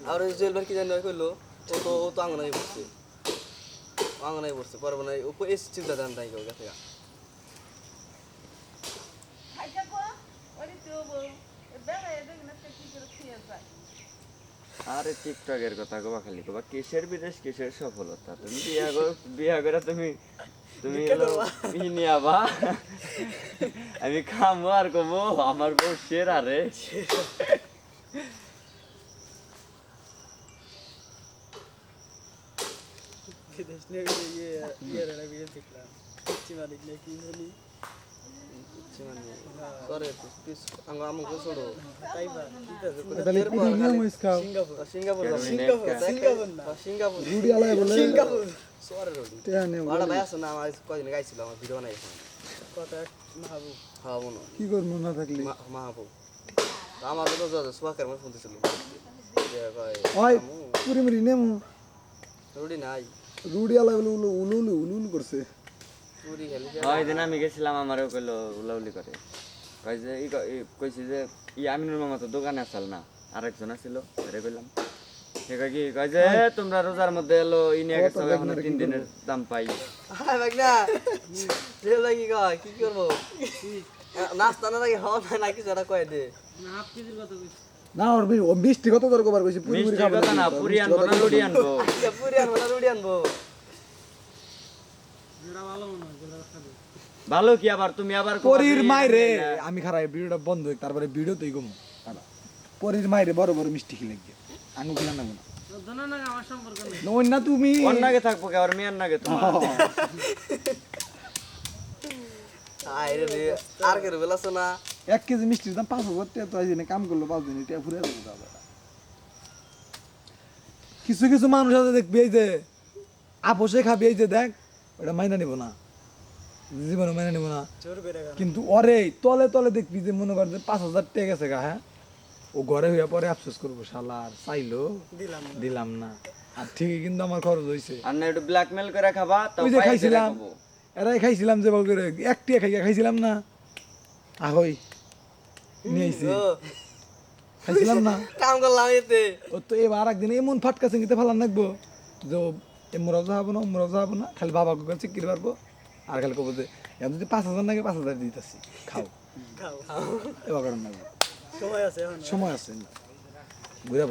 আর ওই জুয়েলবার কি জানি কইলো ও তো আঙ্গনাই পড়ছে পারবো না ও এসে চিন্তা জান তাই কেউ গেছে আরে টিকটকের কথা কবা খালি কবা কিসের বিদেশ কিসের সফলতা তুমি বিয়া করে তুমি নিয়ে আবা আমি খামো আর কমো আমার বউ সেরা রে বিদেশ নিয়ে ইয়ে রে ভিডিও দেখলাম চিমানিক নে কি জানি চিমানি করে পিস আমগো ছোড়ো তাইবা তাহলে কি নিয়ম ইসকা সিঙ্গাপুর রুডি আলাই বলে সিঙ্গাপুর সরে রুডি তে নে বড় ভাই আছে না আমার কয়দিন গাইছিল আমার ভিডিও বানাইছে কত মাহবুব হ্যাঁ মনো কি করব না থাকলি মাহবুব আমার তো সুবাকের মধ্যে ফোন দিছিল ওই পুরি মরি নেমু রুডি নাই রুডি আলাই বলে উলুলু করছে পুরি খেলি ওই দিন আমি গেছিলাম আমারও কইলো উলাউলি করে কই যে কইছি যে আমিনুর মামা তো দোকানে আসল না আরেকজন আছিল আরে কইলাম সে কই যে তোমরা রোজার মধ্যে এলো নিয়ে গেছো এখন 3 দিনের দাম পাই হাই বাগনা রে লাগি কয় কি করব নাস্তা না লাগে হওয়া না কিছু একটা কয় দে না হাফ কেজির কথা কইছি না ওর মিষ্টি কত দরকার কবার কইছি পুরি মুড়ি খাবো না পুরি আনবো না রুটি আনবো পুরি আনবো না রুটি আনবো যেটা ভালো মনে হয় যেটা খাবে ভালো কি আবার তুমি আবার পরির মাইরে আমি খারাই ভিডিওটা বন্ধ হই তারপরে ভিডিও তুই গম দাদা পরির মাইরে বড় বড় মিষ্টি খেলে গিয়ে আঙ্গু কিনা না ধনা না আমার সম্পর্ক নেই নই না তুমি অন্যকে থাকবো কে আর মেয়ের নাগে তোমার আইরে রে আর কে বেলাছ না 1 কেজি মিষ্টির দাম 5,000 টাকা তো আইজনে কাম করলো 5 দিন এটা ফুরে যাবে দাদা কিছু কিছু মানুষ আছে দেখবি এই যে আপোষে খাবি এই যে দেখ ওটা মাইনা নিব না জীবনে মাইনা নিব না কিন্তু ওরে তলে তলে দেখবি যে মনে কর যে 5,000 টাকা গেছে গা হ্যাঁ ও ঘরে হইয়া পরে আফসোস করবো শালা আর চাইলো দিলাম না আর ঠিকই কিন্তু আমার খরচ হইছে আর না একটু ব্ল্যাকমেল করে খাবা তাও ওই যে পাইতে খাইছিলাম রাখবো এরাই খাইছিলাম যে বল করে একটিয়া খাইছিলাম না আহই নিয়েছি খাইছিলাম না কাম করলাম এতে ও তো এবার একদিন এমন ফাটকা চিংড়িতে ফেলান রাখবো যে এ মোরাজা হবো না খালি বাবা কুকার চিকির পারবো আর খালি কবো যে যদি 5,000 নাকি 5,000 দিতেছি খাও এবার করেন না সময় আছে সময় আছে ঘুরে